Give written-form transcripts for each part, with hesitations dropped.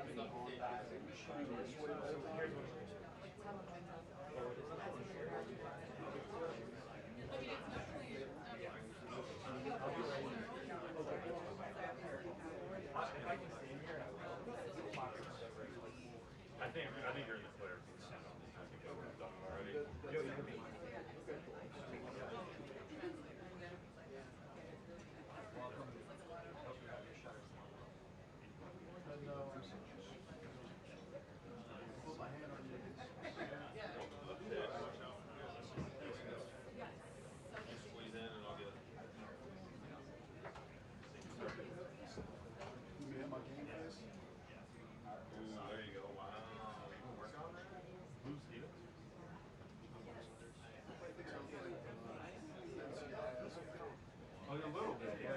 I think you're in the clear. I think we've done it already. Squeeze in and I'll get it. Ooh, there you go. Wow. You can work on that? Who's Steven? Oh, a little bit. Yeah.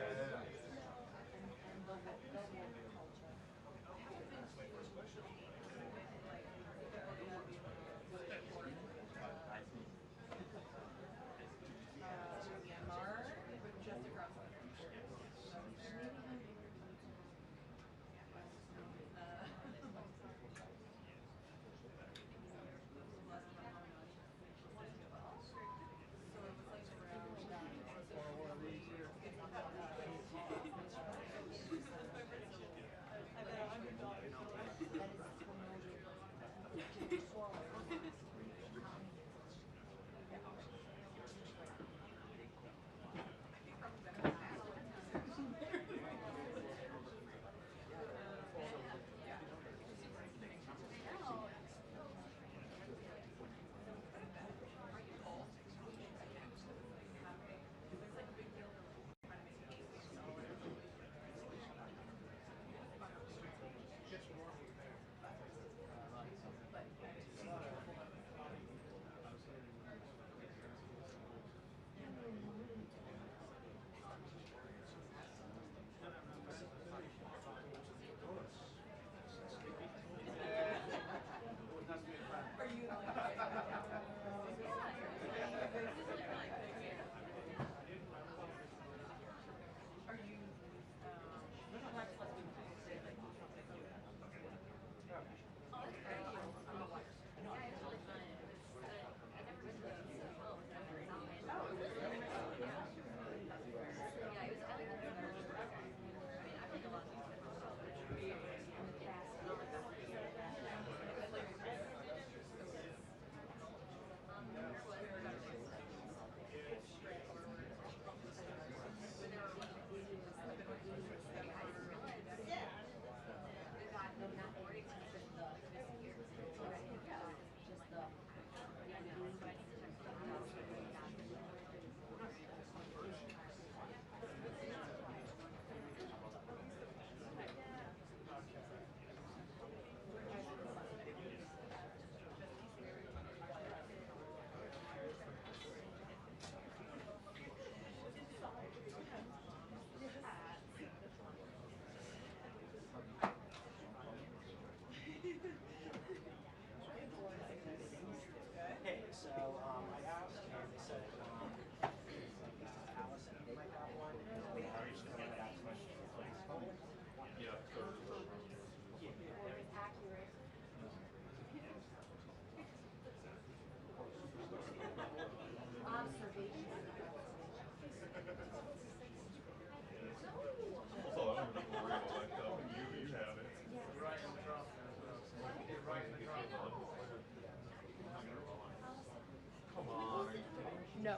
No.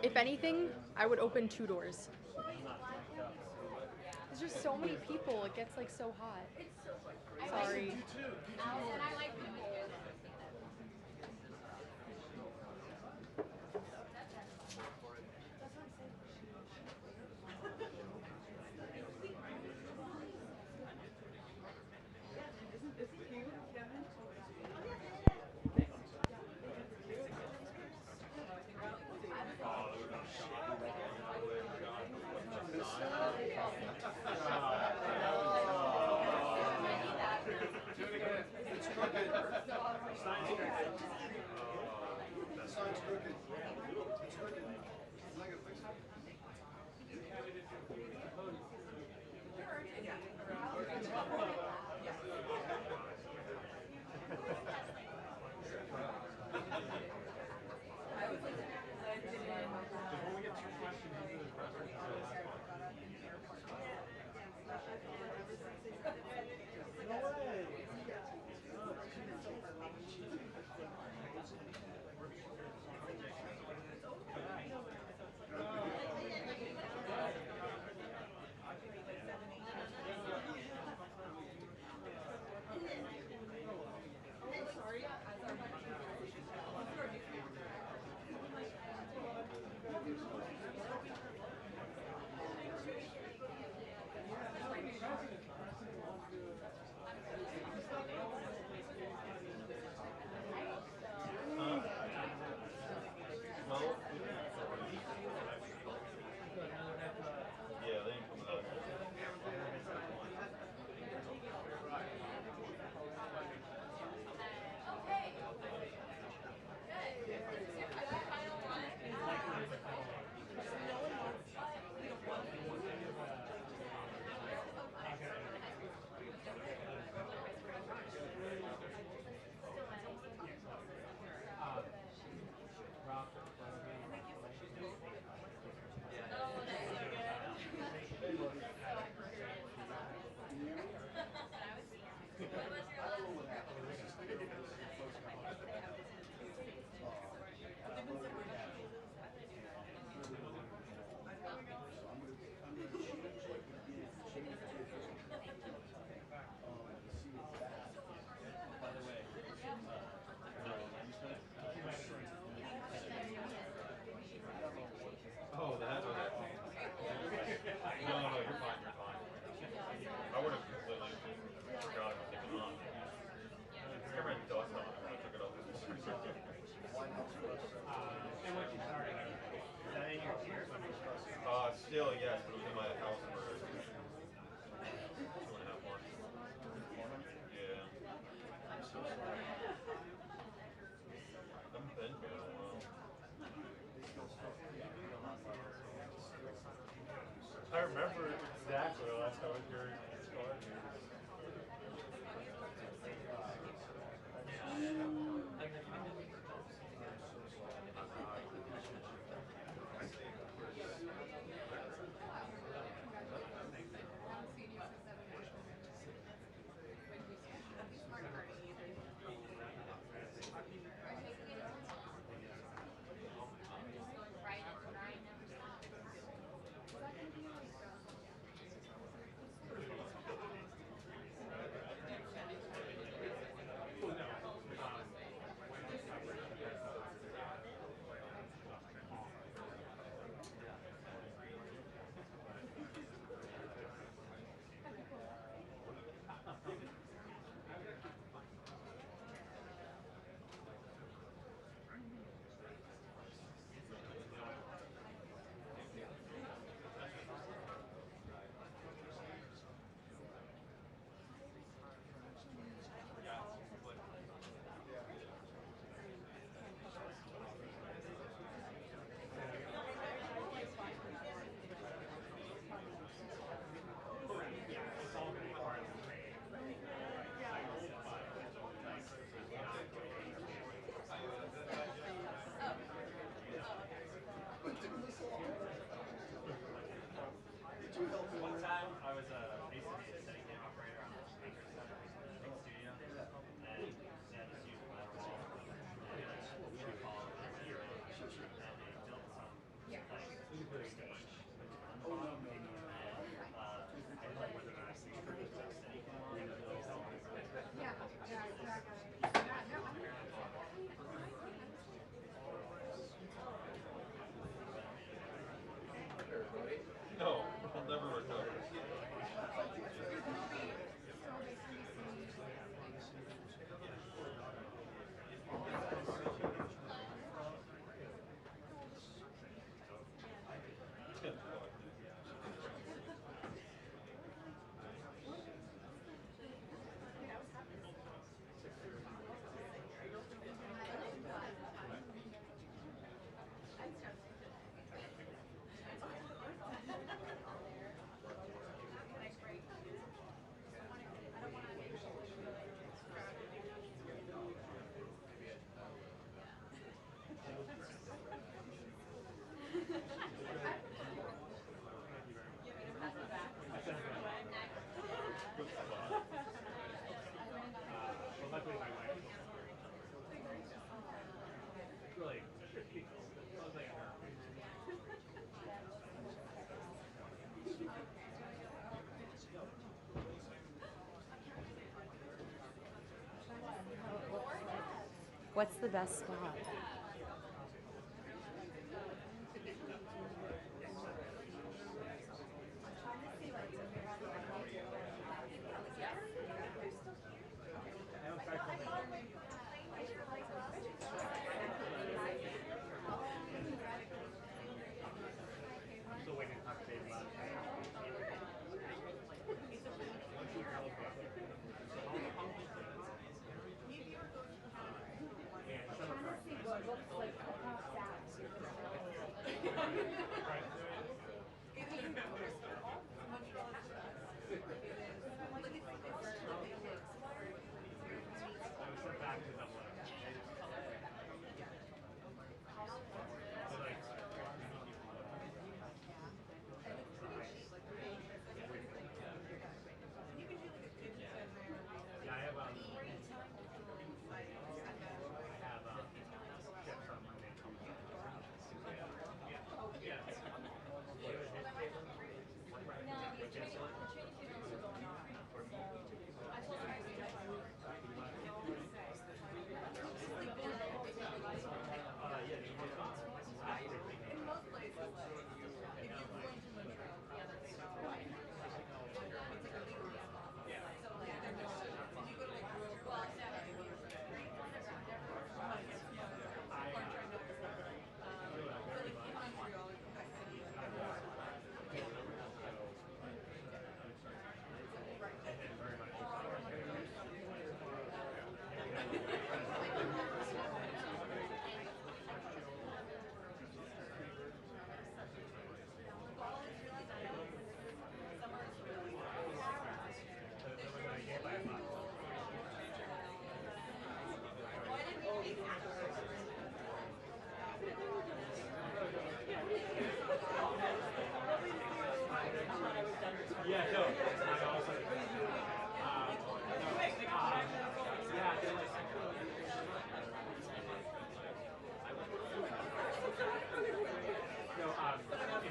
If anything, I would open 2 doors. There's just so many people. It gets like so hot. Sorry. Allison, I like people. Still, yes, but it was in my house for 2.5 months. Yeah. I'm so sorry. I haven't been here in a while. I remember exactly the last time I was here in One time I was basically a steady cam operator on a big studio, and yeah, this huge metal wall, and we would follow this hero, and they built some like stage, and like with an steady cam on, no, I'll never recover. What's the best spot?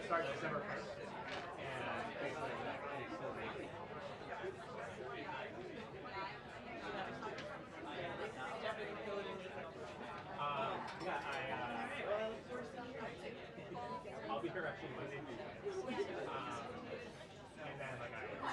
starts December 1st. And basically, I'll be here actually Monday, Tuesday. And then like maybe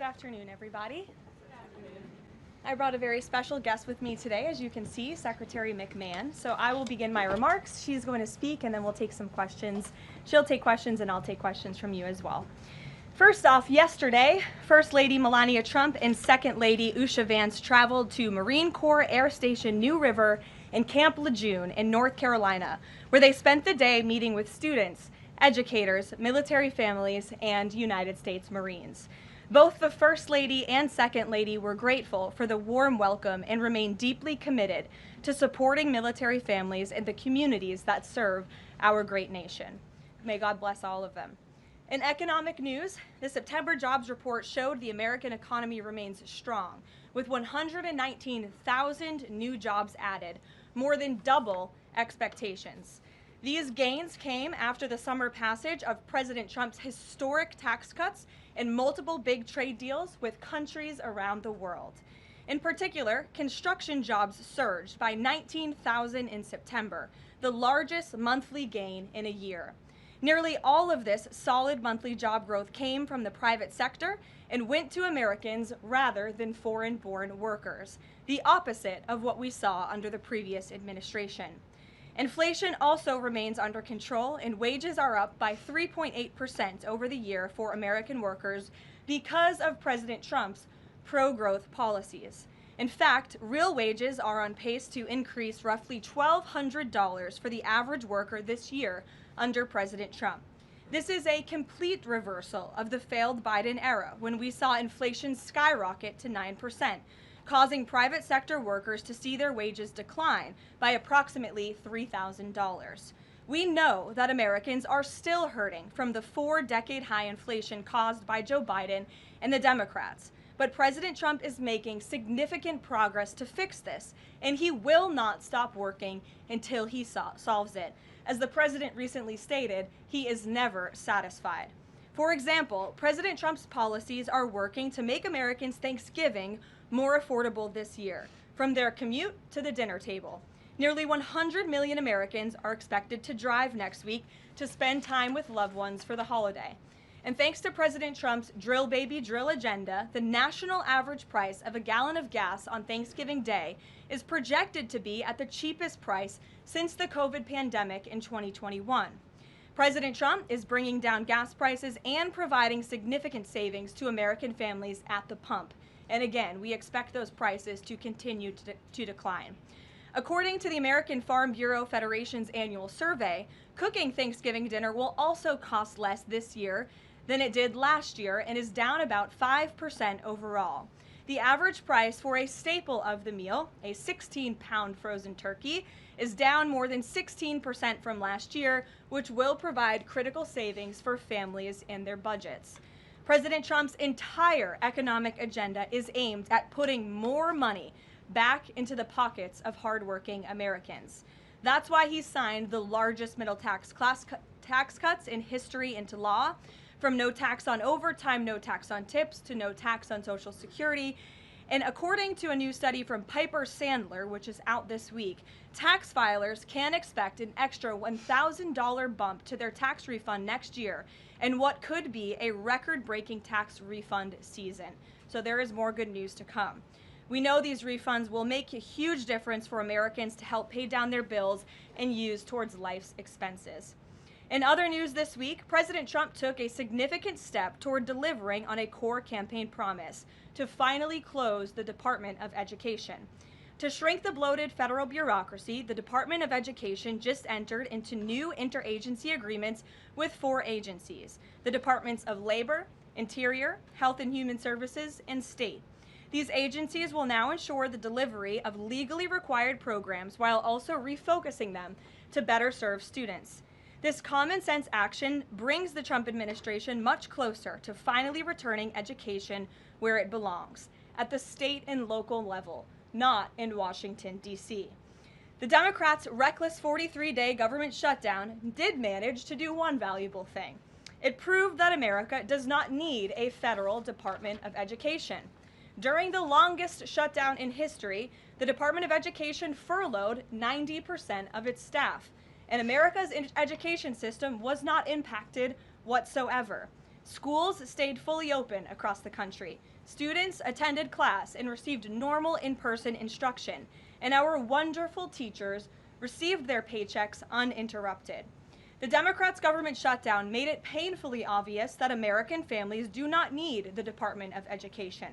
Good afternoon, everybody. I brought a very special guest with me today, as you can see, Secretary McMahon. So I will begin my remarks. She's going to speak, and then we'll take some questions. She'll take questions, and I'll take questions from you as well. First off, yesterday, First Lady Melania Trump and Second Lady Usha Vance traveled to Marine Corps Air Station New River in Camp Lejeune in North Carolina, where they spent the day meeting with students, educators, military families, and United States Marines. Both the First Lady and Second Lady were grateful for the warm welcome and remain deeply committed to supporting military families and the communities that serve our great nation. May God bless all of them. In economic news, the September jobs report showed the American economy remains strong, with 119,000 new jobs added, more than double expectations. These gains came after the summer passage of President Trump's historic tax cuts and multiple big trade deals with countries around the world. In particular, construction jobs surged by 19,000 in September, the largest monthly gain in a year. Nearly all of this solid monthly job growth came from the private sector and went to Americans rather than foreign-born workers, the opposite of what we saw under the previous administration. Inflation also remains under control, and wages are up by 3.8% over the year for American workers because of President Trump's pro-growth policies. In fact, real wages are on pace to increase roughly $1,200 for the average worker this year under President Trump. This is a complete reversal of the failed Biden era, when we saw inflation skyrocket to 9%. Causing private sector workers to see their wages decline by approximately $3,000. We know that Americans are still hurting from the 4-decade high inflation caused by Joe Biden and the Democrats, but President Trump is making significant progress to fix this, and he will not stop working until he solves it. As the president recently stated, he is never satisfied. For example, President Trump's policies are working to make Americans' Thanksgiving more affordable this year, from their commute to the dinner table. Nearly 100 million Americans are expected to drive next week to spend time with loved ones for the holiday. And thanks to President Trump's drill baby drill agenda, the national average price of a gallon of gas on Thanksgiving Day is projected to be at the cheapest price since the COVID pandemic in 2021. President Trump is bringing down gas prices and providing significant savings to American families at the pump. And again, we expect those prices to continue to decline. According to the American Farm Bureau Federation's annual survey, cooking Thanksgiving dinner will also cost less this year than it did last year and is down about 5% overall. The average price for a staple of the meal, a 16-pound frozen turkey, is down more than 16% from last year, which will provide critical savings for families and their budgets. President Trump's entire economic agenda is aimed at putting more money back into the pockets of hardworking Americans. That's why he signed the largest middle tax cuts in history into law, from no tax on overtime, no tax on tips, to no tax on Social Security. And according to a new study from Piper Sandler, which is out this week, tax filers can expect an extra $1,000 bump to their tax refund next year in what could be a record-breaking tax refund season. So there is more good news to come. We know these refunds will make a huge difference for Americans to help pay down their bills and use towards life's expenses. In other news this week, President Trump took a significant step toward delivering on a core campaign promise to finally close the Department of Education. To shrink the bloated federal bureaucracy, the Department of Education just entered into new interagency agreements with 4 agencies: the Departments of Labor, Interior, Health and Human Services, and State. These agencies will now ensure the delivery of legally required programs while also refocusing them to better serve students. This common sense action brings the Trump administration much closer to finally returning education where it belongs, at the state and local level, not in Washington, D.C. The Democrats' reckless 43-day government shutdown did manage to do one valuable thing. It proved that America does not need a federal Department of Education. During the longest shutdown in history, the Department of Education furloughed 90% of its staff, and America's education system was not impacted whatsoever. Schools stayed fully open across the country. Students attended class and received normal in-person instruction, and our wonderful teachers received their paychecks uninterrupted. The Democrats' government shutdown made it painfully obvious that American families do not need the Department of Education.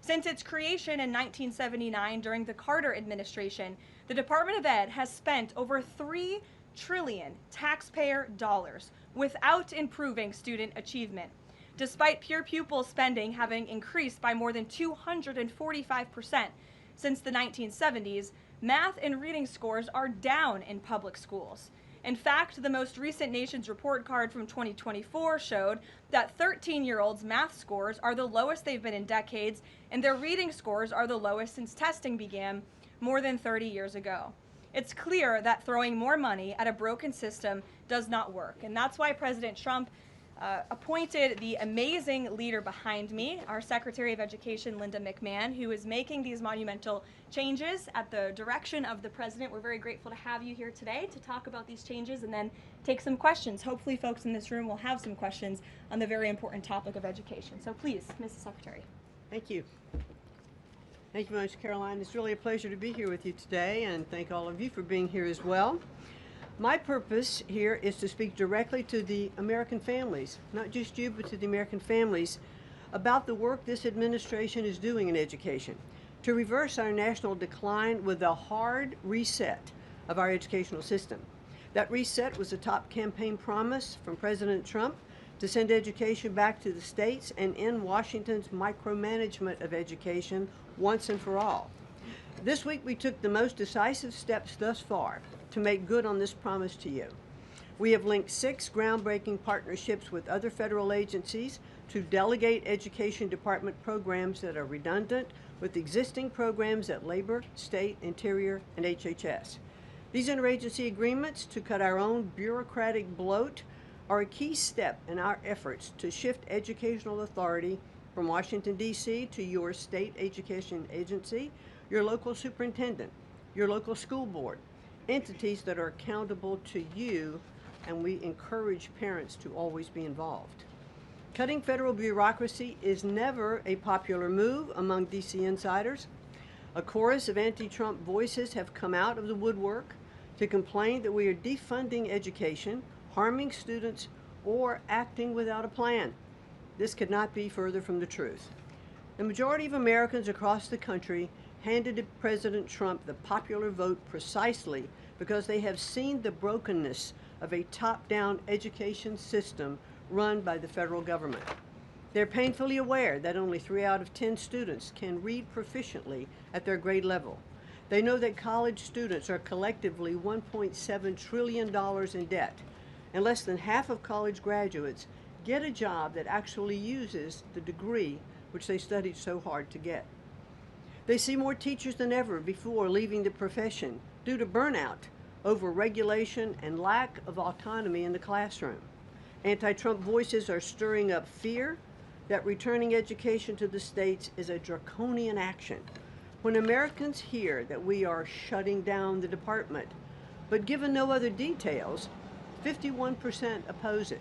Since its creation in 1979 during the Carter administration, the Department of Ed has spent over $3 trillion taxpayer dollars without improving student achievement. Despite pure pupil spending having increased by more than 245% since the 1970s, math and reading scores are down in public schools. In fact, the most recent Nation's Report Card from 2024 showed that 13-year-olds' math scores are the lowest they've been in decades, and their reading scores are the lowest since testing began more than 30 years ago. It's clear that throwing more money at a broken system does not work, and that's why President Trump appointed the amazing leader behind me, our Secretary of Education, Linda McMahon, who is making these monumental changes at the direction of the president. We're very grateful to have you here today to talk about these changes and then take some questions. Hopefully folks in this room will have some questions on the very important topic of education. So please, Mrs. Secretary. Thank you. Thank you very much, Caroline. It's really a pleasure to be here with you today, and thank all of you for being here as well. My purpose here is to speak directly to the American families, not just you, but to the American families, about the work this administration is doing in education to reverse our national decline with a hard reset of our educational system. That reset was a top campaign promise from President Trump to send education back to the states and end Washington's micromanagement of education once and for all. This week we took the most decisive steps thus far to make good on this promise to you. We have linked 6 groundbreaking partnerships with other federal agencies to delegate education department programs that are redundant with existing programs at Labor, State, Interior, and HHS. These interagency agreements to cut our own bureaucratic bloat are a key step in our efforts to shift educational authority from Washington, D.C. to your state education agency, your local superintendent, your local school board, entities that are accountable to you, and we encourage parents to always be involved. Cutting federal bureaucracy is never a popular move among D.C. insiders. A chorus of anti-Trump voices have come out of the woodwork to complain that we are defunding education, harming students, or acting without a plan. This could not be further from the truth. The majority of Americans across the country handed President Trump the popular vote precisely because they have seen the brokenness of a top-down education system run by the federal government. They're painfully aware that only 3 out of 10 students can read proficiently at their grade level. They know that college students are collectively $1.7 trillion in debt, and less than half of college graduates get a job that actually uses the degree which they studied so hard to get. They see more teachers than ever before leaving the profession due to burnout, over-regulation, and lack of autonomy in the classroom. Anti-Trump voices are stirring up fear that returning education to the states is a draconian action. When Americans hear that we are shutting down the department, but given no other details, 51% oppose it.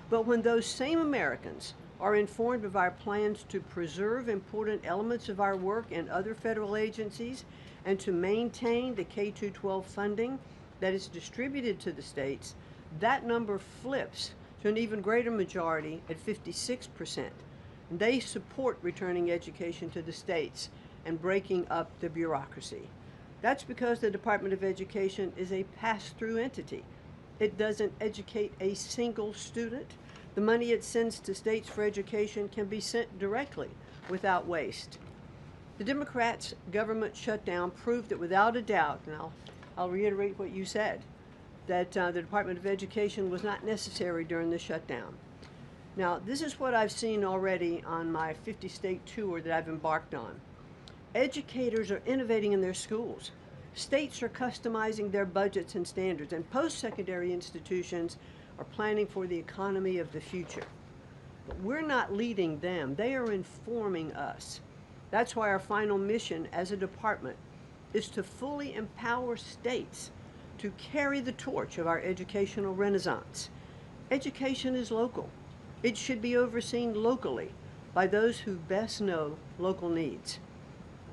But when those same Americans are informed of our plans to preserve important elements of our work in other federal agencies and to maintain the K-12 funding that is distributed to the states, that number flips to an even greater majority at 56%. And they support returning education to the states and breaking up the bureaucracy. That's because the Department of Education is a pass-through entity. It doesn't educate a single student. The money it sends to states for education can be sent directly without waste. The Democrats' government shutdown proved that without a doubt, and I'll reiterate what you said, that the Department of Education was not necessary during the shutdown. Now, this is what I've seen already on my 50-state tour that I've embarked on. Educators are innovating in their schools. States are customizing their budgets and standards, and post-secondary institutions are planning for the economy of the future. But we're not leading them. They are informing us. That's why our final mission as a department is to fully empower states to carry the torch of our educational renaissance. Education is local. It should be overseen locally by those who best know local needs.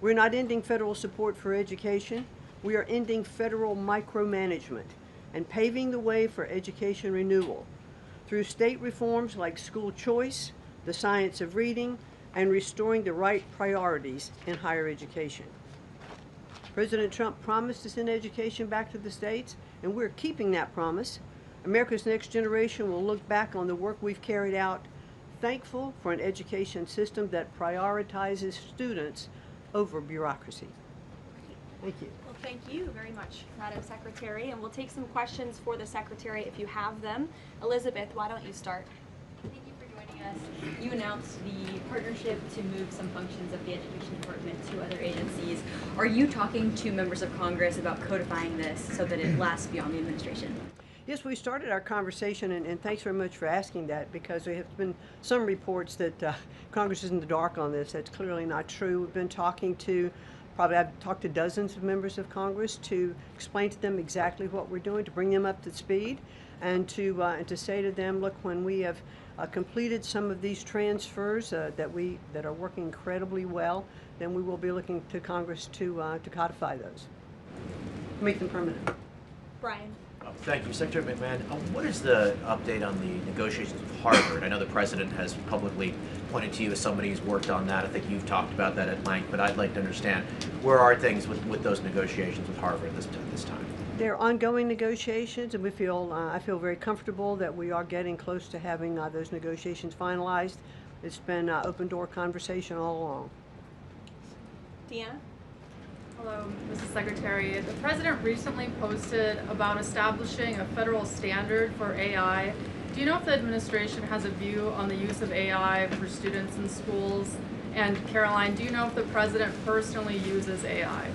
We're not ending federal support for education. We are ending federal micromanagement and paving the way for education renewal through state reforms like school choice, the science of reading, and restoring the right priorities in higher education. President Trump promised to send education back to the states, and we're keeping that promise. America's next generation will look back on the work we've carried out, thankful for an education system that prioritizes students over bureaucracy. Thank you. Well, thank you very much, Madam Secretary, and we'll take some questions for the Secretary if you have them. Elizabeth, why don't you start? Thank you for joining us. You announced the partnership to move some functions of the Education Department to other agencies. Are you talking to members of Congress about codifying this so that it lasts beyond the administration? Yes, we started our conversation, and thanks very much for asking that, because there have been some reports that Congress is in the dark on this. That's clearly not true. We've been talking to, I've talked to dozens of members of Congress to explain to them exactly what we're doing, to bring them up to speed, and to say to them, look, when we have completed some of these transfers that are working incredibly well, then we will be looking to Congress to codify those, make them permanent. Brian. Thank you. Secretary McMahon, what is the update on the negotiations with Harvard? I know the president has publicly pointed to you as somebody who's worked on that. I think you've talked about that at length, but I'd like to understand where are things with those negotiations with Harvard this time? They're ongoing negotiations, and I feel very comfortable that we are getting close to having those negotiations finalized. It's been open door conversation all along. Deanna? Hello, Mrs. Secretary. The President recently posted about establishing a federal standard for AI. Do you know if the administration has a view on the use of AI for students in schools? And Caroline, do you know if the President personally uses AI?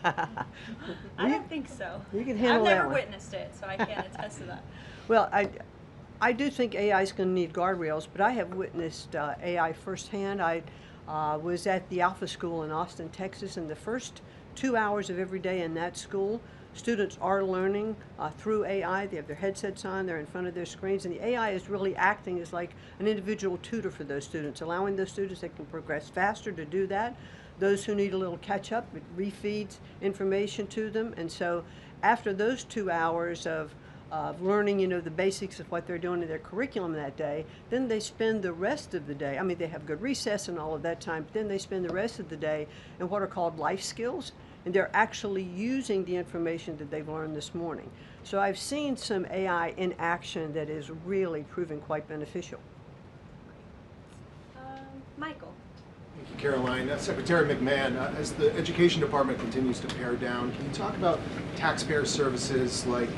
I don't think so. You can handle that I've never one. witnessed it, so I can't attest to that. Well, I do think AI is going to need guardrails, but I have witnessed AI firsthand. I was at the Alpha School in Austin, Texas, and the first 2 hours of every day in that school, students are learning through AI. They have their headsets on, they're in front of their screens, and the AI is really acting as like an individual tutor for those students, allowing those students that can progress faster to do that. Those who need a little catch up, it refeeds information to them. And so after those 2 hours of learning, the basics of what they're doing in their curriculum that day, then they spend the rest of the day, I mean, they have good recess and all of that time, but then they spend the rest of the day in what are called life skills, and they're actually using the information that they've learned this morning. So I've seen some AI in action that is really proving quite beneficial. Michael. Thank you, Caroline. Secretary McMahon, as the Education Department continues to pare down, can you talk about taxpayer services like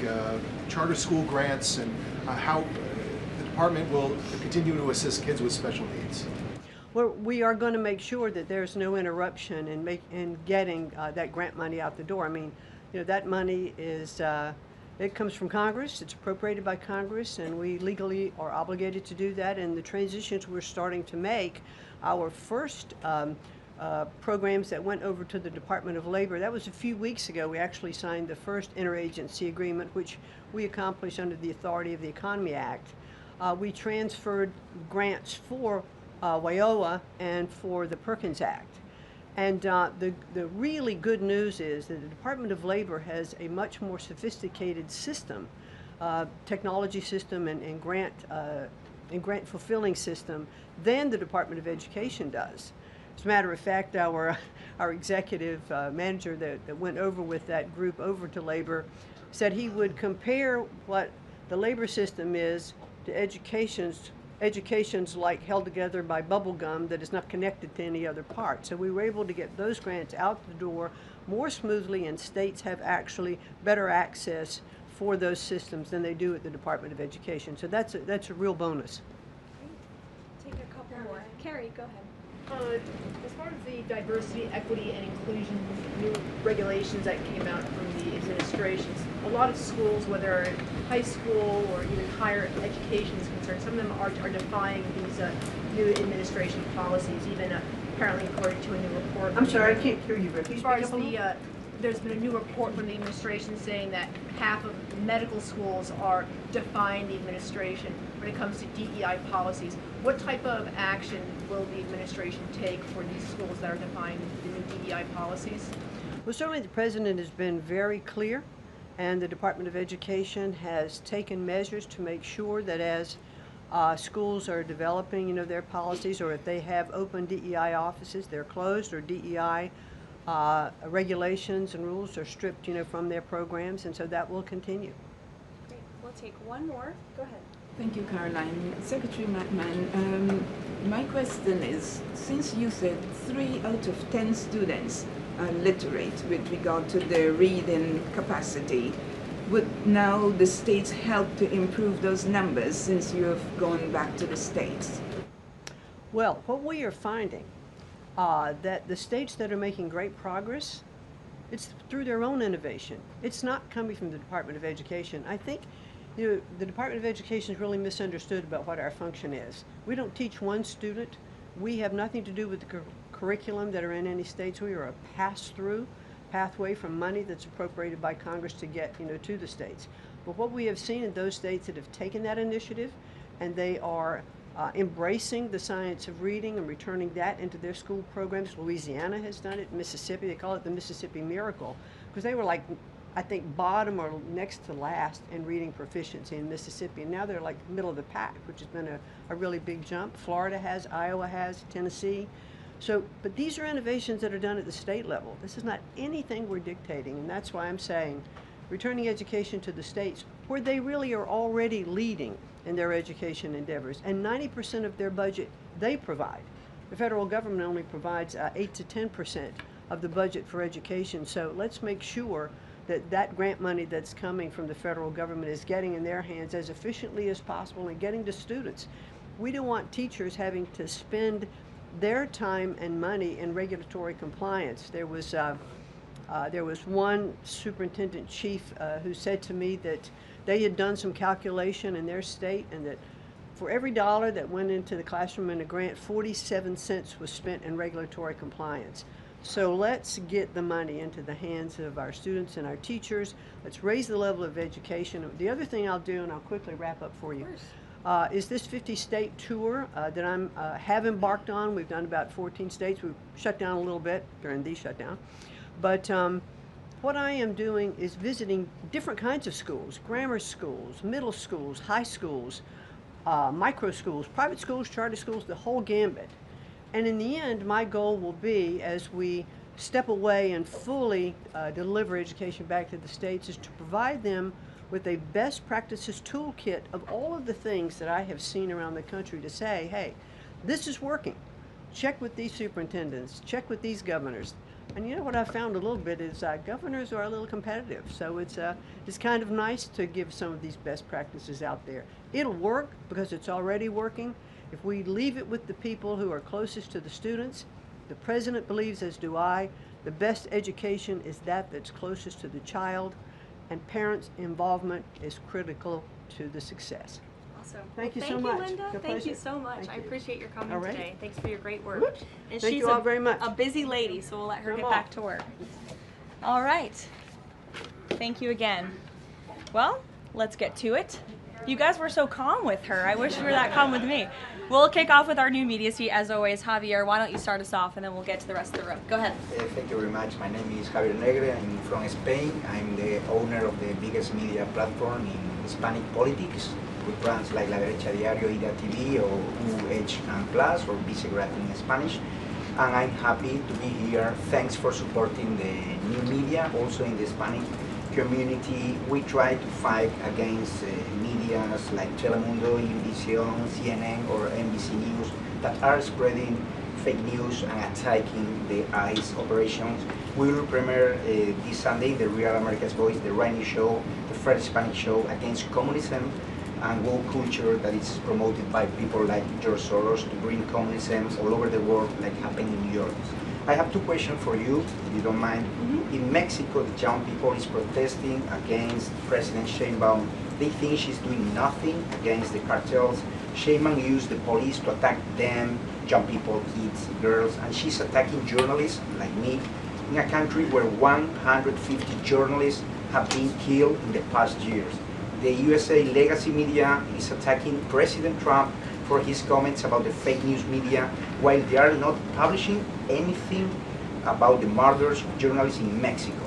charter school grants and how the department will continue to assist kids with special needs? Well, we are going to make sure that there's no interruption in getting that grant money out the door. I mean, that money is, it comes from Congress, it's appropriated by Congress, and we legally are obligated to do that. And the transitions we're starting to make, our first programs that went over to the Department of Labor, that was a few weeks ago. We actually signed the first interagency agreement, which we accomplished under the authority of the Economy Act. We transferred grants for WIOA and for the Perkins Act. And the really good news is that the Department of Labor has a much more sophisticated system, technology system and grant fulfilling system than the Department of Education does. As a matter of fact, our executive manager that went over with that group over to labor said he would compare what the labor system is to education's like held together by bubble gum that is not connected to any other part. So we were able to get those grants out the door more smoothly, and states have actually better access for those systems than they do at the Department of Education. So that's a real bonus. Take a couple more. Carrie, go ahead. As far as the diversity, equity, and inclusion new regulations that came out from the administrations, a lot of schools, whether high school or even higher education is concerned, some of them are defying these new administration policies, even apparently according to a new report. I'm sorry, I can't hear you, Rick. As far as the there's been a new report from the administration saying that half of medical schools are defying the administration when it comes to DEI policies. What type of action will the administration take for these schools that are defying the new DEI policies? Well, certainly the President has been very clear, and the Department of Education has taken measures to make sure that as schools are developing, their policies, or if they have open DEI offices, they're closed, or DEI regulations and rules are stripped, from their programs, and so that will continue. Great. We'll take one more. Go ahead. Thank you, Caroline. Secretary McMahon, my question is, since you said 3 out of 10 students are literate with regard to their reading capacity, would now the states help to improve those numbers since you have gone back to the states? Well, what we are finding that the states that are making great progress, it's through their own innovation. It's not coming from the Department of Education. I think the Department of Education is really misunderstood about what our function is. We don't teach one student. We have nothing to do with the curriculum that are in any states. We are a pass-through pathway from money that's appropriated by Congress to get to the states. But what we have seen in those states that have taken that initiative and they are embracing the science of reading and returning that into their school programs. Louisiana has done it. Mississippi, they call it the Mississippi Miracle, because they were like, I think, bottom or next to last in reading proficiency in Mississippi, and now they're like middle of the pack, which has been a really big jump. Florida has, Iowa has, Tennessee. So, but these are innovations that are done at the state level. This is not anything we're dictating, and that's why I'm saying returning education to the states where they really are already leading in their education endeavors, and 90% of their budget they provide. The federal government only provides 8 to 10% of the budget for education, so let's make sure that that grant money that's coming from the federal government is getting in their hands as efficiently as possible and getting to students. We don't want teachers having to spend their time and money in regulatory compliance. There was one superintendent chief who said to me that they had done some calculation in their state, and that for every dollar that went into the classroom in a grant, 47 cents was spent in regulatory compliance. So let's get the money into the hands of our students and our teachers. Let's raise the level of education. The other thing I'll do, and I'll quickly wrap up for you, is this 50-state tour that I have embarked on. We've done about 14 states. We've shut down a little bit during the shutdown. But what I am doing is visiting different kinds of schools, grammar schools, middle schools, high schools, micro schools, private schools, charter schools, the whole gambit. And in the end, my goal will be, as we step away and fully deliver education back to the states, is to provide them with a best practices toolkit of all of the things that I have seen around the country to say, hey, this is working. Check with these superintendents, check with these governors. And you know what I found a little bit is governors are a little competitive, so it's kind of nice to give some of these best practices out there. It'll work because it's already working. If we leave it with the people who are closest to the students, the president believes, as do I, the best education is that's closest to the child, and parents' involvement is critical to the success. Awesome. Thank you so much. much. Thank you, Linda. Thank you so much. I appreciate your coming today. Thanks for your great work. Whoops. And Thank she's you all very much. a busy lady, so we'll let her get back to work. All right. Thank you again. Well, let's get to it. You guys were so calm with her. I wish you were that calm with me. We'll kick off with our new media seat, as always. Javier, why don't you start us off, and then we'll get to the rest of the room. Go ahead. Thank you very much. My name is Javier Negre. I'm from Spain. I'm the owner of the biggest media platform in Hispanic politics, with brands like La Derecha Diario, Ida TV, or UH+ or Vicegrad in Spanish. And I'm happy to be here. Thanks for supporting the new media, also in the Hispanic community. We try to fight against medias like Telemundo, Univision, CNN, or NBC News that are spreading fake news and attacking the ICE operations. We will premiere this Sunday the Real America's Voice, the right new show, the first Hispanic show against communism and woke culture that is promoted by people like George Soros to bring communism all over the world, like happened in New York. I have two questions for you, if you don't mind. In Mexico, the young people is protesting against President Sheinbaum. They think she's doing nothing against the cartels. Sheinbaum used the police to attack them, young people, kids, girls, and she's attacking journalists like me. in a country where 150 journalists have been killed in the past years. The USA legacy media is attacking President Trump for his comments about the fake news media, while they are not publishing anything about the murders of journalists in Mexico.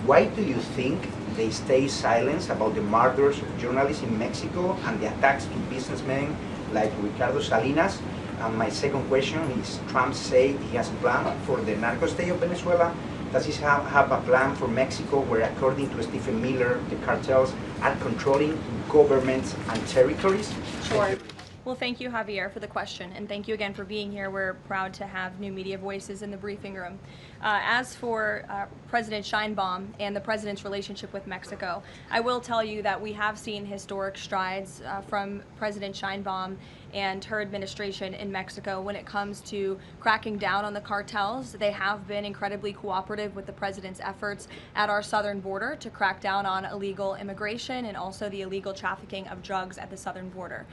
Why do you think they stay silent about the murders of journalists in Mexico and the attacks to businessmen like Ricardo Salinas? And my second question is, Trump said he has a plan for the narco state of Venezuela. Does he have a plan for Mexico where, according to Stephen Miller, the cartels are controlling governments and territories? Sure. Well, thank you, Javier, for the question, and thank you again for being here. We're proud to have new media voices in the briefing room. As for President Sheinbaum and the president's relationship with Mexico, I will tell you that we have seen historic strides from President Sheinbaum and her administration in Mexico when it comes to cracking down on the cartels. They have been incredibly cooperative with the president's efforts at our southern border to crack down on illegal immigration and also the illegal trafficking of drugs at the southern border.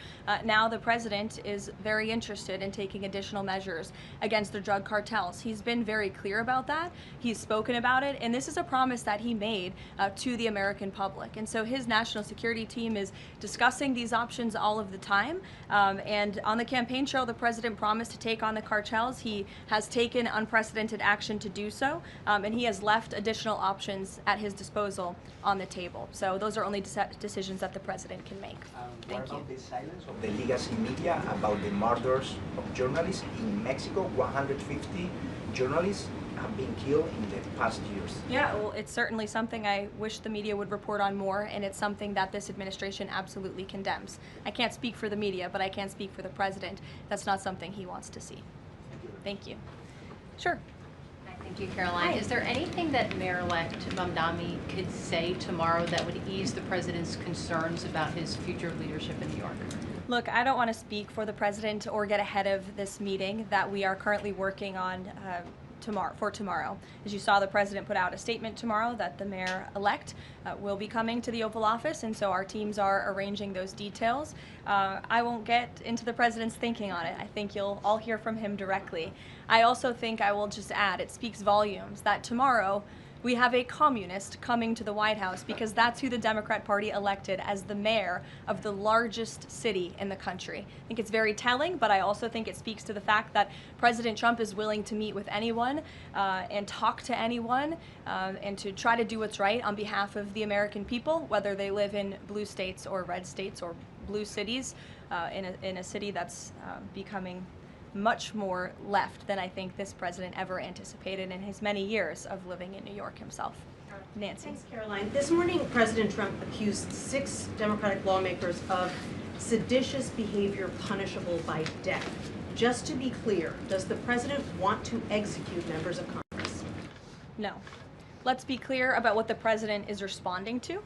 Now the president is very interested in taking additional measures against the drug cartels. He's been very clear about that. He's spoken about it, and this is a promise that he made to the American public. And so his national security team is discussing these options all of the time. And on the campaign trail, the president promised to take on the cartels. He has taken unprecedented action to do so, and he has left additional options at his disposal on the table. So those are only decisions that the president can make. Thank you. What about the silence of the legacy media about the murders of journalists in Mexico? 150 journalists have been killed in the past years. Yeah, well, it's certainly something I wish the media would report on more, and it's something that this administration absolutely condemns. I can't speak for the media, but I can speak for the president. That's not something he wants to see. Thank you. Sure. Hi, thank you, Caroline. Is there anything that Mayor-elect Mamdani could say tomorrow that would ease the president's concerns about his future leadership in New York? Look, I don't want to speak for the president or get ahead of this meeting that we are currently working on tomorrow. As you saw, the president put out a statement tomorrow that the mayor-elect will be coming to the Oval Office, and so our teams are arranging those details. I won't get into the president's thinking on it. I think you'll all hear from him directly. I also think I will just add, it speaks volumes that tomorrow we have a communist coming to the White House because that's who the Democrat Party elected as the mayor of the largest city in the country. I think it's very telling, but I also think it speaks to the fact that President Trump is willing to meet with anyone and talk to anyone and to try to do what's right on behalf of the American people, whether they live in blue states or red states or blue cities, in a city that's becoming much more left than I think this president ever anticipated in his many years of living in New York himself. Nancy. Thanks, Caroline. This morning, President Trump accused 6 Democratic lawmakers of seditious behavior punishable by death. Just to be clear, does the president want to execute members of Congress? No. Let's be clear about what the president is responding to,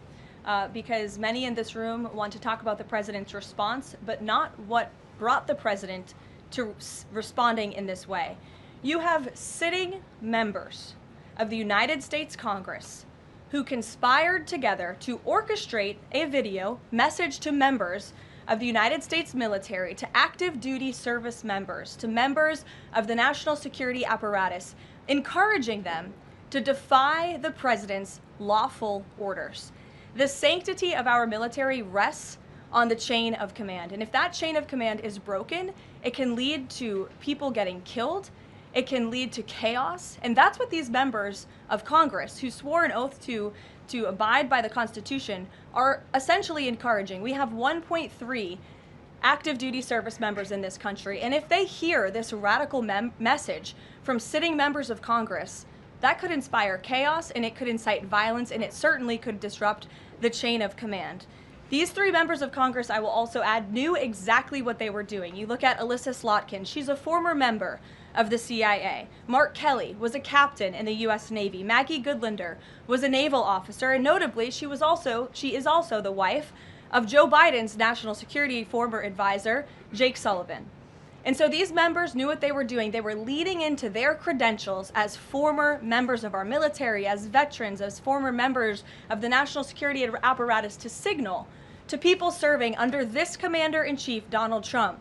because many in this room want to talk about the president's response, but not what brought the president to responding in this way. You have sitting members of the United States Congress who conspired together to orchestrate a video message to members of the United States military, to active duty service members, to members of the national security apparatus, encouraging them to defy the president's lawful orders. The sanctity of our military rests on the chain of command. And if that chain of command is broken, it can lead to people getting killed. It can lead to chaos. And that's what these members of Congress who swore an oath to abide by the Constitution are essentially encouraging. We have 1.3 active duty service members in this country. And if they hear this radical message from sitting members of Congress, that could inspire chaos, and it could incite violence, and it certainly could disrupt the chain of command. These 3 members of Congress, I will also add, knew exactly what they were doing. You look at Alyssa Slotkin. She's a former member of the CIA. Mark Kelly was a captain in the U.S. Navy. Maggie Goodlander was a naval officer, and notably, she is also the wife of Joe Biden's national security former advisor, Jake Sullivan. And so these members knew what they were doing. They were leading into their credentials as former members of our military, as veterans, as former members of the national security apparatus to signal to people serving under this commander-in-chief, Donald Trump,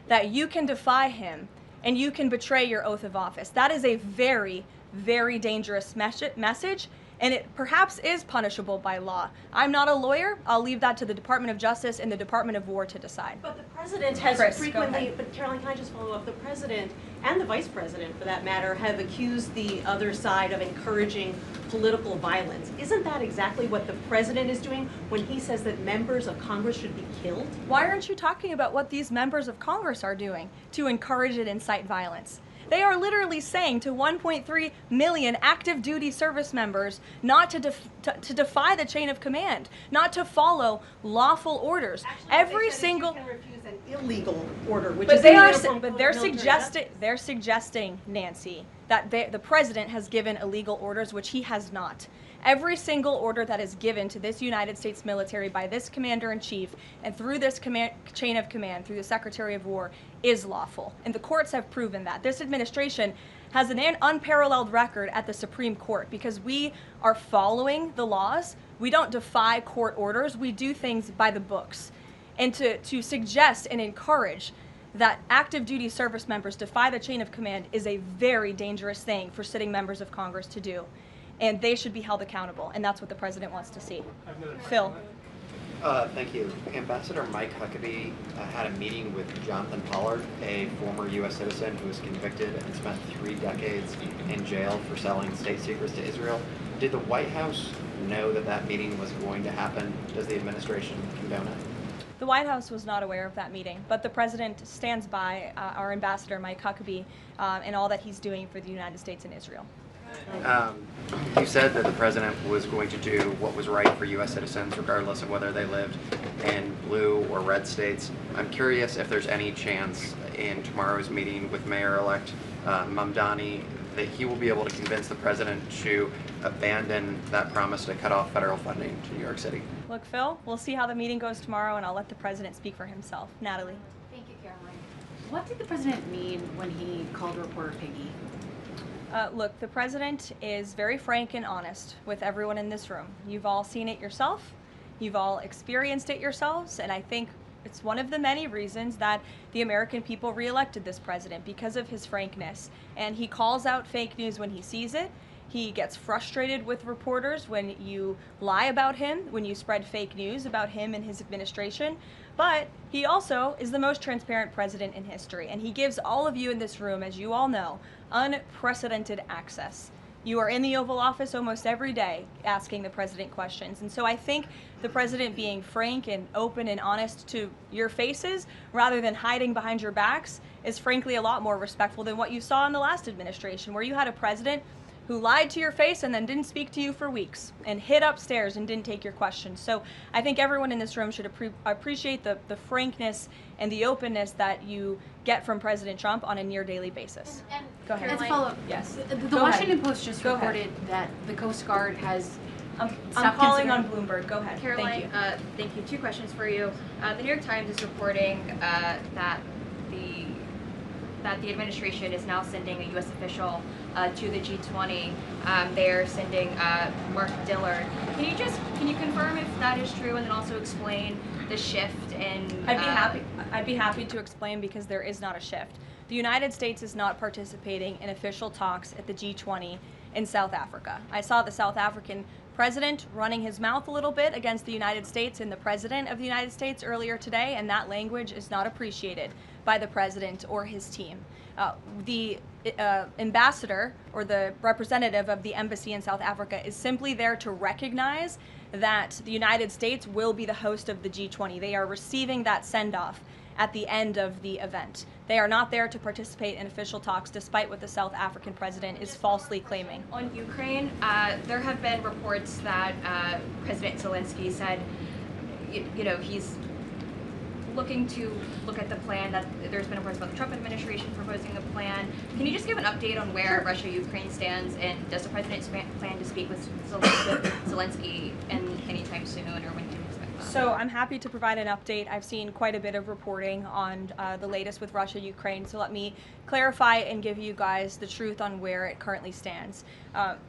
that you can defy him and you can betray your oath of office. That is a very, very dangerous message, and it perhaps is punishable by law. I'm not a lawyer. I'll leave that to the Department of Justice and the Department of War to decide. But the president has Chris, frequently, but Caroline, can I just follow up? The president and the vice president, for that matter, have accused the other side of encouraging political violence. Isn't that exactly what the president is doing when he says that members of Congress should be killed? Why aren't you talking about what these members of Congress are doing to encourage and incite violence? They are literally saying to 1.3 million active duty service members not to defy the chain of command, not to follow lawful orders. Actually, Every they said single you can refuse an illegal order, which but is they are illegal but they're suggesting, Nancy, that the president has given illegal orders, which he has not. Every single order that is given to this United States military by this commander-in-chief and through this chain of command, through the Secretary of War, is lawful. And the courts have proven that. This administration has an unparalleled record at the Supreme Court because we are following the laws. We don't defy court orders. We do things by the books. And to suggest and encourage that active duty service members defy the chain of command is a very dangerous thing for sitting members of Congress to do. And they should be held accountable, and that's what the president wants to see. Phil. Thank you. Ambassador Mike Huckabee had a meeting with Jonathan Pollard, a former U.S. citizen who was convicted and spent 3 decades in jail for selling state secrets to Israel. Did the White House know that that meeting was going to happen? Does the administration condone it? The White House was not aware of that meeting, but the president stands by our ambassador, Mike Huckabee, and all that he's doing for the United States and Israel. You said that the president was going to do what was right for U.S. citizens, regardless of whether they lived in blue or red states. I'm curious if there's any chance in tomorrow's meeting with Mayor-elect Mamdani that he will be able to convince the president to abandon that promise to cut off federal funding to New York City. Look, Phil, we'll see how the meeting goes tomorrow, and I'll let the president speak for himself. Natalie. Thank you, Caroline. What did the president mean when he called reporter piggy? Look, the president is very frank and honest with everyone in this room. You've all seen it yourself. You've all experienced it yourselves, and I think it's one of the many reasons that the American people reelected this president, because of his frankness. And he calls out fake news when he sees it. He gets frustrated with reporters when you lie about him, when you spread fake news about him and his administration. But he also is the most transparent president in history, and he gives all of you in this room, as you all know, unprecedented access. You are in the Oval Office almost every day asking the president questions. And so I think the president being frank and open and honest to your faces rather than hiding behind your backs is frankly a lot more respectful than what you saw in the last administration, where you had a president who lied to your face and then didn't speak to you for weeks and hid upstairs and didn't take your questions. So I think everyone in this room should appreciate the frankness and the openness that you get from President Trump on a near daily basis. And go ahead. As a follow-up, yes. The Washington Post just reported that the Coast Guard has I'm calling on Bloomberg. Go ahead. Caroline, thank you. 2 questions for you. The New York Times is reporting that the administration is now sending a U.S. official to the G20. They're sending Mark Dillard. Can you confirm if that is true, and then also explain the shift in? I'd be happy to explain, because there is not a shift. The United States is not participating in official talks at the G20 in South Africa. I saw the South African president running his mouth a little bit against the United States and the president of the United States earlier today, and that language is not appreciated by the president or his team. The ambassador, or the representative of the embassy in South Africa, is simply there to recognize that the United States will be the host of the G20. They are receiving that send-off at the end of the event. They are not there to participate in official talks, despite what the South African president is falsely claiming. On Ukraine, there have been reports that President Zelensky said, he's looking to look at the plan, that there's been reports about the Trump administration proposing a plan. Can you just give an update on where Russia-Ukraine stands, and does the president plan to speak with Zelensky anytime soon, or when can you expect that? So I'm happy to provide an update. I've seen quite a bit of reporting on the latest with Russia-Ukraine, so let me clarify and give you guys the truth on where it currently stands.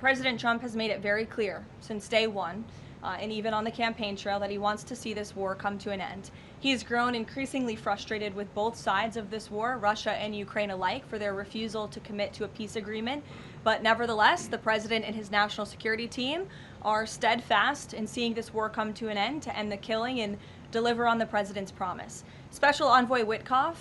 President Trump has made it very clear since day one and even on the campaign trail, that he wants to see this war come to an end. He has grown increasingly frustrated with both sides of this war, Russia and Ukraine alike, for their refusal to commit to a peace agreement. But nevertheless, the president and his national security team are steadfast in seeing this war come to an end, to end the killing and deliver on the president's promise. Special Envoy Witkoff,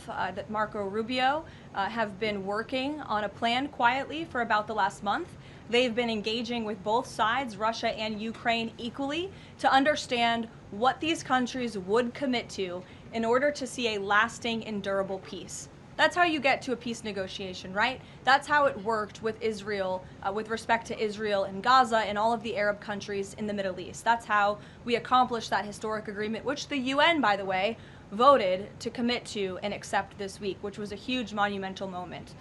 Marco Rubio, have been working on a plan quietly for about the last month. They've been engaging with both sides, Russia and Ukraine, equally to understand what these countries would commit to in order to see a lasting and durable peace. That's how you get to a peace negotiation, right? That's how it worked with Israel, with respect to Israel and Gaza and all of the Arab countries in the Middle East. That's how we accomplished that historic agreement, which the UN, by the way, voted to commit to and accept this week, which was a huge monumental moment.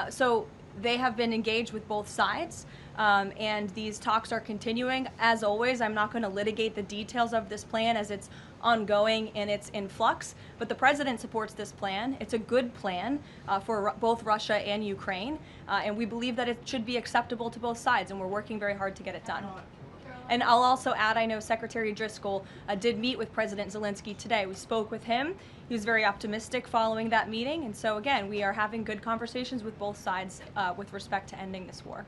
So they have been engaged with both sides, and these talks are continuing. As always, I'm not going to litigate the details of this plan as it's ongoing and it's in flux, but the president supports this plan. It's a good plan for both Russia and Ukraine, and we believe that it should be acceptable to both sides, and we're working very hard to get it done. And I'll also add, I know Secretary Driscoll did meet with President Zelensky today. We spoke with him. He was very optimistic following that meeting. And so, again, we are having good conversations with both sides with respect to ending this war.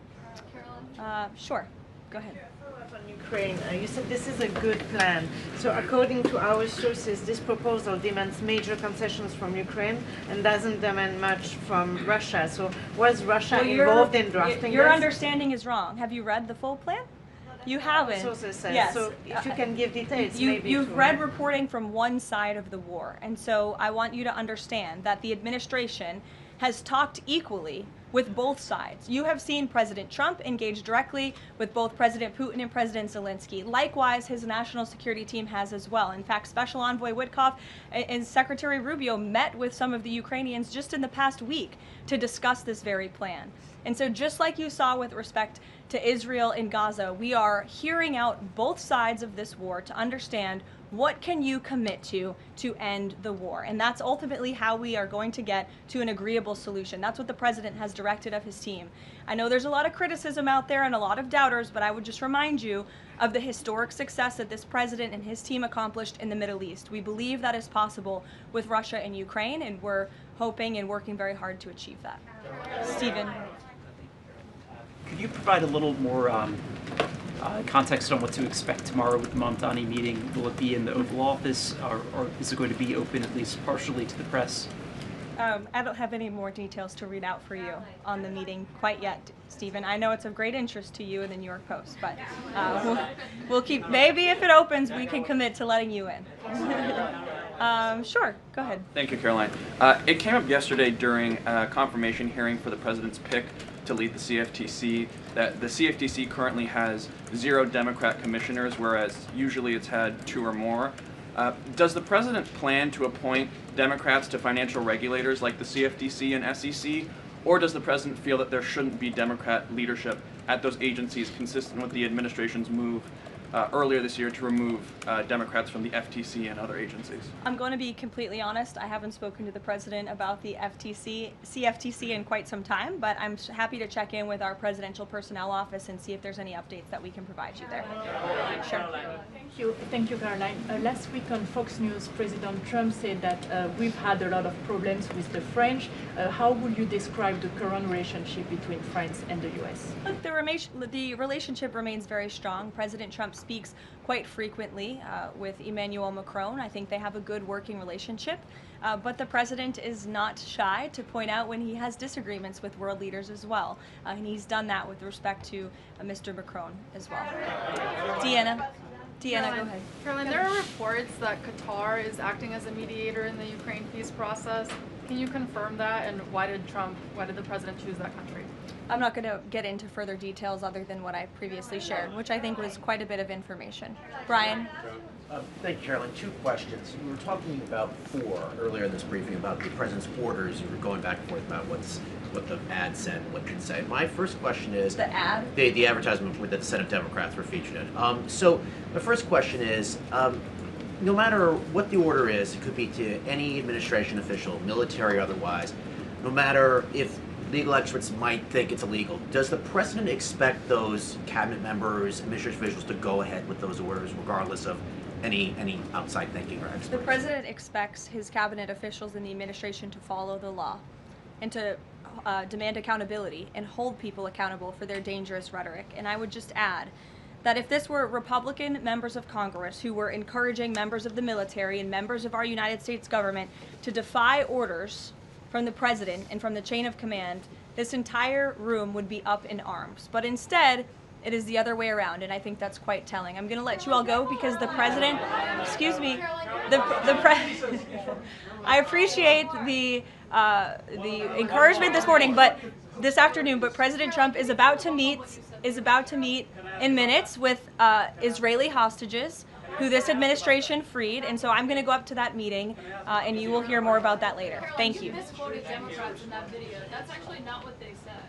Karoline? Sure. Go ahead. On Ukraine, you said this is a good plan. So according to our sources, this proposal demands major concessions from Ukraine and doesn't demand much from Russia. So was Russia involved in drafting Your this? understanding is wrong. Have you read the full plan? You haven't. Sources say. Yes. So if you can give details, maybe. You've read reporting from one side of the war, and so I want you to understand that the administration has talked equally with both sides. You have seen President Trump engage directly with both President Putin and President Zelensky. Likewise, his national security team has as well. In fact, Special Envoy Witkoff and Secretary Rubio met with some of the Ukrainians just in the past week to discuss this very plan. And so just like you saw with respect to Israel and Gaza, we are hearing out both sides of this war to understand what can you commit to end the war. And that's ultimately how we are going to get to an agreeable solution. That's what the president has directed of his team. I know there's a lot of criticism out there and a lot of doubters, but I would just remind you of the historic success that this president and his team accomplished in the Middle East. We believe that is possible with Russia and Ukraine, and we're hoping and working very hard to achieve that. Stephen. Could you provide a little more context on what to expect tomorrow with the Mamdani meeting? Will it be in the Oval Office, or is it going to be open at least partially to the press? I don't have any more details to read out for you on the meeting quite yet, Stephen. I know it's of great interest to you and the New York Post, but we'll keep, maybe if it opens, we can commit to letting you in. Sure, go ahead. Thank you, Karoline. It came up yesterday during a confirmation hearing for the president's pick to lead the CFTC that the CFTC currently has 0 Democrat commissioners, whereas usually it's had 2 or more. Does the president plan to appoint Democrats to financial regulators like the CFTC and SEC, or does the president feel that there shouldn't be Democrat leadership at those agencies, consistent with the administration's move earlier this year to remove Democrats from the FTC and other agencies? I'm going to be completely honest. I haven't spoken to the president about the CFTC in quite some time, but I'm happy to check in with our presidential personnel office and see if there's any updates that we can provide you there. Sure. Thank you, Caroline. Last week on Fox News, President Trump said that we've had a lot of problems with the French. How would you describe the current relationship between France and the U.S.? Look, the relationship remains very strong. President Trump speaks quite frequently with Emmanuel Macron. I think they have a good working relationship, but the president is not shy to point out when he has disagreements with world leaders as well, and he's done that with respect to Mr. Macron as well. Deanna, go ahead. Caroline, there are reports that Qatar is acting as a mediator in the Ukraine peace process. Can you confirm that, and why did the president choose that country? I'm not going to get into further details other than what I previously shared, which I think was quite a bit of information. Brian? Thank you, Caroline. 2 questions. We were talking about 4 earlier in this briefing about the president's orders. You were going back and forth about what the ad said and what it didn't say. My first question is... The ad? The advertisement that the Senate Democrats were featured in. So my first question is, no matter what the order is, it could be to any administration official, military or otherwise, no matter if legal experts might think it's illegal. Does the president expect those cabinet members, administrative officials to go ahead with those orders regardless of any outside thinking or experts? The president expects his cabinet officials and the administration to follow the law and to demand accountability and hold people accountable for their dangerous rhetoric. And I would just add that if this were Republican members of Congress who were encouraging members of the military and members of our United States government to defy orders from the president and from the chain of command, this entire room would be up in arms. But instead, it is the other way around, and I think that's quite telling. I'm going to let you all go because the president, excuse me, I appreciate the encouragement this morning, but this afternoon, but President Trump is about to meet in minutes with Israeli hostages who this administration freed, and so I'm going to go up to that meeting, and you will hear more about that later. Thank you. misquoted Democrats in that video. That's actually not what they said.